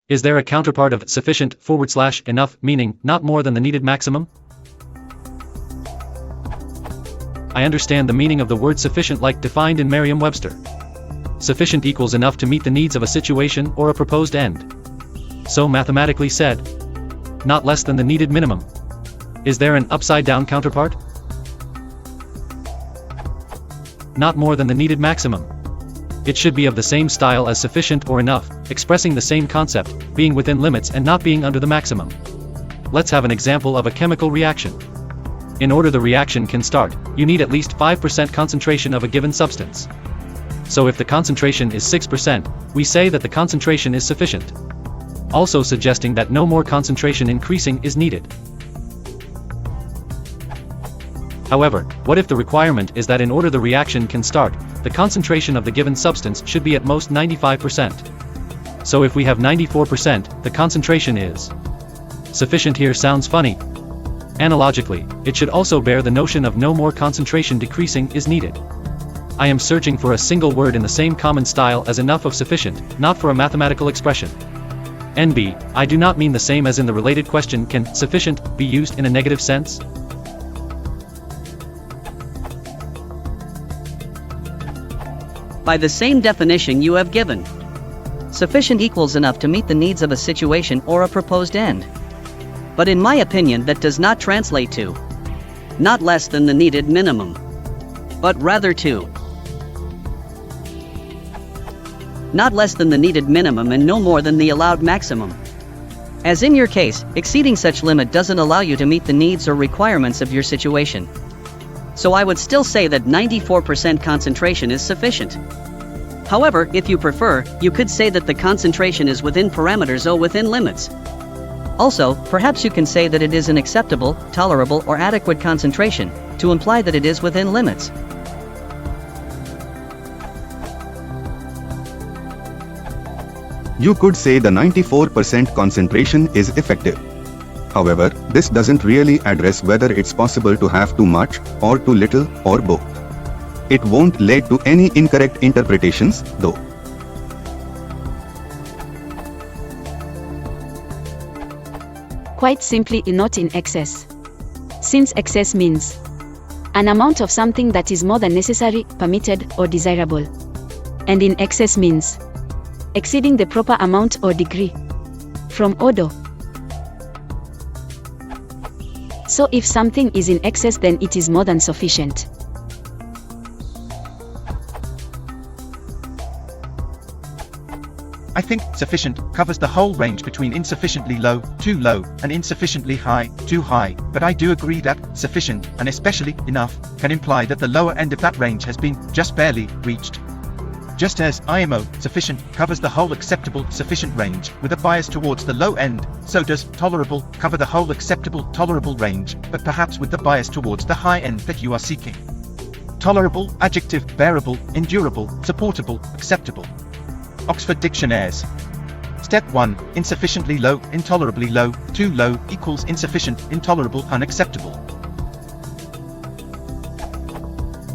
Is there a counterpart of sufficient/enough, meaning not more than the needed maximum? I understand the meaning of the word sufficient like defined in Merriam-Webster. Sufficient equals enough to meet the needs of a situation or a proposed end. So mathematically said, not less than the needed minimum. Is there an upside-down counterpart? Not more than the needed maximum. It should be of the same style as sufficient or enough, expressing the same concept, being within limits and not being under the maximum. Let's have an example of a chemical reaction. In order the reaction can start, you need at least 5% concentration of a given substance. So if the concentration is 6%, we say that the concentration is sufficient. Also suggesting that no more concentration increasing is needed. However, what if the requirement is that in order the reaction can start, the concentration of the given substance should be at most 95%. So if we have 94%, the concentration is sufficient. Here sounds funny. Analogically, it should also bear the notion of no more concentration decreasing is needed. I am searching for a single word in the same common style as enough of sufficient, not for a mathematical expression. NB, I do not mean the same as in the related question, can sufficient be used in a negative sense? By the same definition you have given. Sufficient equals enough to meet the needs of a situation or a proposed end. But in my opinion that does not translate to not less than the needed minimum, but rather to not less than the needed minimum and no more than the allowed maximum. As in your case, exceeding such limit doesn't allow you to meet the needs or requirements of your situation. So I would still say that 94% concentration is sufficient. However, if you prefer, you could say that the concentration is within parameters or within limits. Also, perhaps you can say that it is an acceptable, tolerable or adequate concentration, to imply that it is within limits. You could say the 94% concentration is effective. However, this doesn't really address whether it's possible to have too much, or too little, or both. It won't lead to any incorrect interpretations, though. Quite simply, not in excess. Since excess means an amount of something that is more than necessary, permitted, or desirable. And in excess means exceeding the proper amount or degree. From Odo. So if something is in excess, then it is more than sufficient. I think sufficient covers the whole range between insufficiently low, too low, and insufficiently high, too high, but I do agree that sufficient, and especially enough, can imply that the lower end of that range has been just barely reached. Just as IMO, sufficient, covers the whole acceptable, sufficient range, with a bias towards the low end, so does tolerable cover the whole acceptable, tolerable range, but perhaps with the bias towards the high end that you are seeking. Tolerable, adjective, bearable, endurable, supportable, acceptable. Oxford Dictionaries. Step 1, insufficiently low, intolerably low, too low, equals insufficient, intolerable, unacceptable.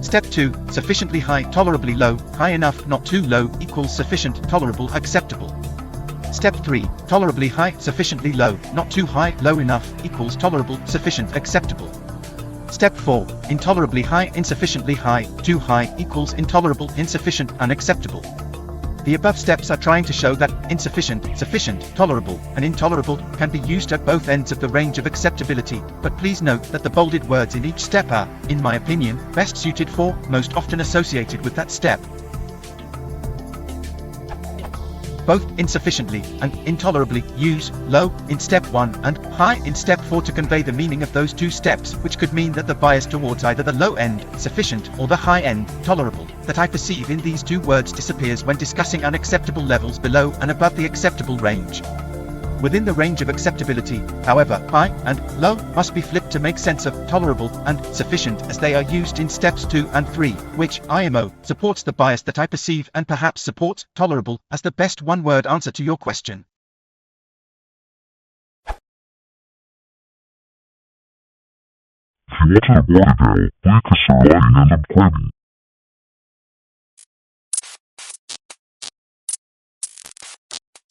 Step 2, sufficiently high, tolerably low, high enough, not too low, equals sufficient, tolerable, acceptable. Step 3, tolerably high, sufficiently low, not too high, low enough, equals tolerable, sufficient, acceptable. Step 4, intolerably high, insufficiently high, too high, equals intolerable, insufficient, unacceptable. The above steps are trying to show that insufficient, sufficient, tolerable, and intolerable can be used at both ends of the range of acceptability, but please note that the bolded words in each step are, in my opinion, best suited for, most often associated with that step. Both insufficiently and intolerably use low in step 1 and high in step 4 to convey the meaning of those two steps, which could mean that the bias towards either the low end, sufficient, or the high end, tolerable, that I perceive in these two words disappears when discussing unacceptable levels below and above the acceptable range. Within the range of acceptability, however, high and low must be flipped to make sense of tolerable and sufficient as they are used in steps 2 and 3, which, IMO, supports the bias that I perceive and perhaps supports tolerable as the best one-word answer to your question. If you want to the body girl, break a sirloin and a crabby.